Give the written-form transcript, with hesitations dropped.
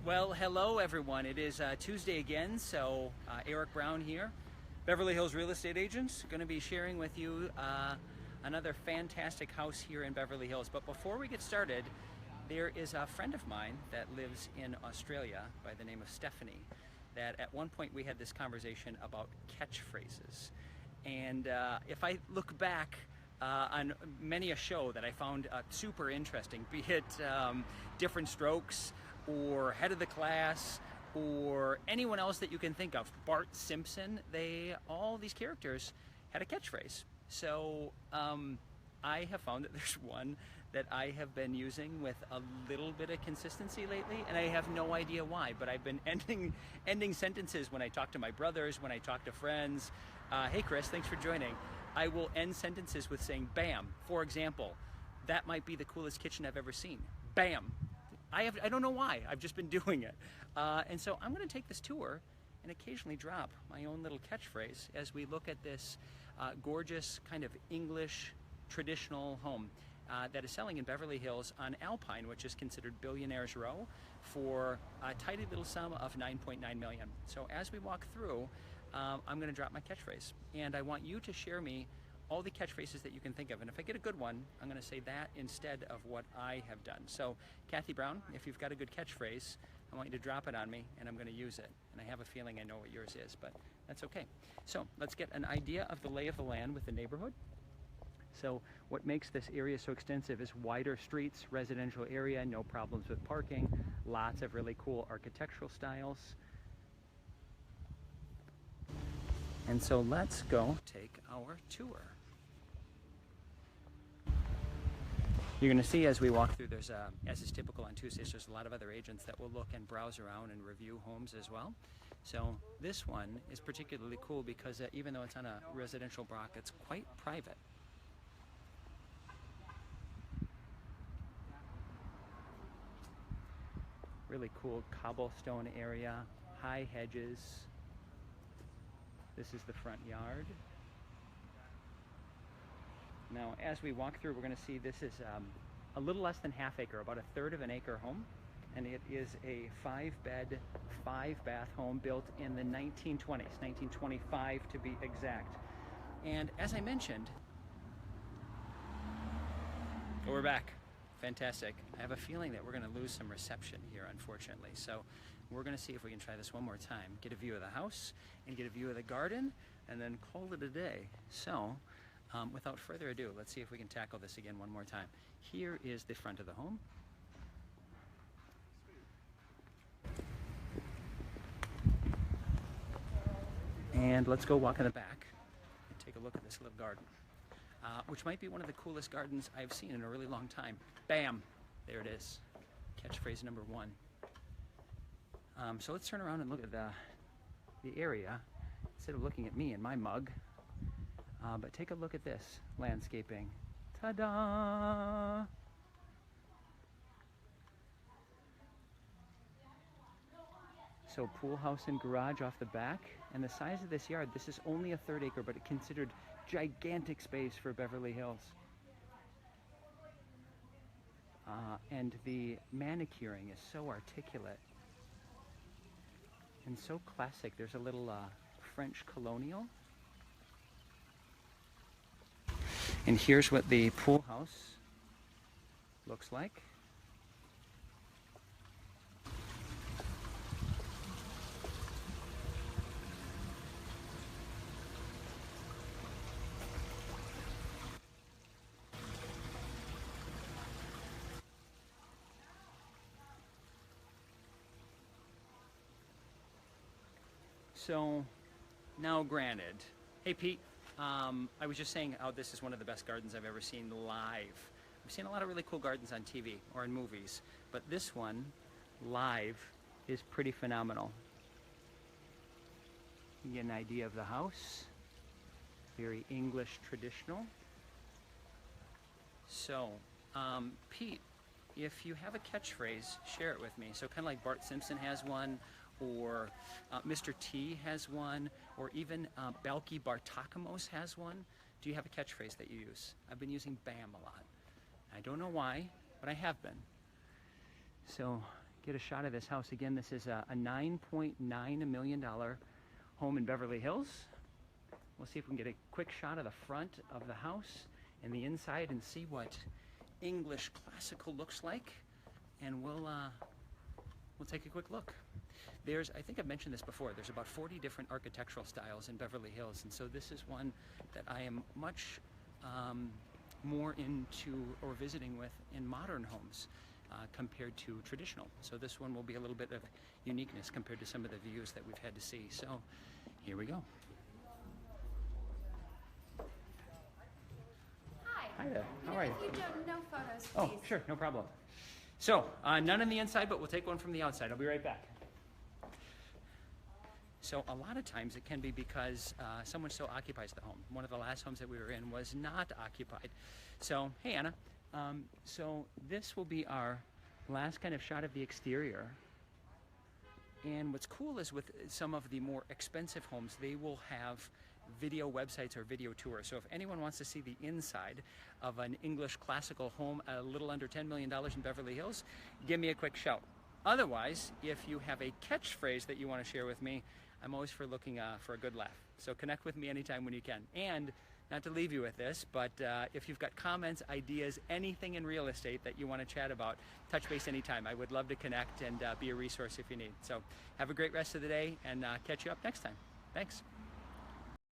Well, hello everyone. It is Tuesday again, so Erik Brown here, Beverly Hills real estate agent, going to be sharing with you another fantastic house here in Beverly Hills. But before we get started, there is a friend of mine that lives in Australia by the name of Stephanie, that at one point we had this conversation about catchphrases. And if I look back on many a show that I found super interesting, be it Different Strokes or Head of the Class or anyone else that you can think of, Bart Simpson, all these characters had a catchphrase. So I have found that there's one that I have been using with a little bit of consistency lately, and I have no idea why, but I've been ending sentences when I talk to my brothers, when I talk to friends. Hey Chris, thanks for joining. I will end sentences with saying bam. For example, that might be the coolest kitchen I've ever seen. Bam. I don't know why, I've just been doing it. And so I'm gonna take this tour and occasionally drop my own little catchphrase as we look at this gorgeous kind of English traditional home that is selling in Beverly Hills on Alpine, which is considered Billionaires Row, for a tidy little sum of $9.9 million. So as we walk through, I'm gonna drop my catchphrase, and I want you to share me all the catchphrases that you can think of. And if I get a good one, I'm gonna say that instead of what I have done. So Kathy Brown, if you've got a good catchphrase, I want you to drop it on me and I'm gonna use it. And I have a feeling I know what yours is, but that's okay. So let's get an idea of the lay of the land with the neighborhood. So what makes this area so extensive is wider streets, residential area, no problems with parking, lots of really cool architectural styles. And so let's go take our tour. You're going to see as we walk through, there's as is typical on Tuesdays, there's a lot of other agents that will look and browse around and review homes as well. So this one is particularly cool because even though it's on a residential block, it's quite private. Really cool cobblestone area, high hedges. This is the front yard. Now, as we walk through, we're going to see this is a little less than half acre, about a third of an acre home. And it is a 5-bed, 5-bath home built in the 1920s, 1925 to be exact. And as I mentioned, we're back. Fantastic. I have a feeling that we're going to lose some reception here, unfortunately. So we're going to see if we can try this one more time. Get a view of the house and get a view of the garden and then call it a day. So without further ado, let's see if we can tackle this again one more time. Here is the front of the home. And let's go walk in the back and take a look at this little garden. Which might be one of the coolest gardens I've seen in a really long time. Bam! There it is. Catchphrase number one. So let's turn around and look at the area instead of looking at me and my mug. But take a look at this landscaping. Ta-da! So pool house and garage off the back. And the size of this yard, this is only a 1/3 acre, but it considered gigantic space for Beverly Hills. And the manicuring is so articulate and so classic. There's a little French colonial. And here's what the pool house looks like. So now granted, hey Pete, I was just saying how this is one of the best gardens I've ever seen live. I've seen a lot of really cool gardens on TV or in movies, but this one live is pretty phenomenal. You get an idea of the house, very English traditional. So Pete, if you have a catchphrase, share it with me. So kind of like Bart Simpson has one, or Mr. T has one, or even Balki Bartakamos has one. Do you have a catchphrase that you use? I've been using BAM a lot. I don't know why, but I have been. So get a shot of this house. Again, this is a $9.9 million home in Beverly Hills. We'll see if we can get a quick shot of the front of the house and the inside and see what English classical looks like. And we'll take a quick look. I think I've mentioned this before, there's about 40 different architectural styles in Beverly Hills, and so this is one that I am much more into or visiting with in modern homes compared to traditional. So this one will be a little bit of uniqueness compared to some of the views that we've had to see. So here we go. Hi there. How are you? If you don't, no photos, please. Oh, sure, no problem. So, none on the inside, but we'll take one from the outside. I'll be right back. So a lot of times it can be because someone still occupies the home. One of the last homes that we were in was not occupied. So, hey Anna, so this will be our last kind of shot of the exterior. And what's cool is with some of the more expensive homes, they will have video websites or video tours. So if anyone wants to see the inside of an English classical home a little under $10 million in Beverly Hills, give me a quick shout. Otherwise, if you have a catchphrase that you want to share with me, I'm always looking for a good laugh. So connect with me anytime when you can. And not to leave you with this, but if you've got comments, ideas, anything in real estate that you want to chat about, touch base anytime. I would love to connect and be a resource if you need. So have a great rest of the day, and catch you up next time. Thanks.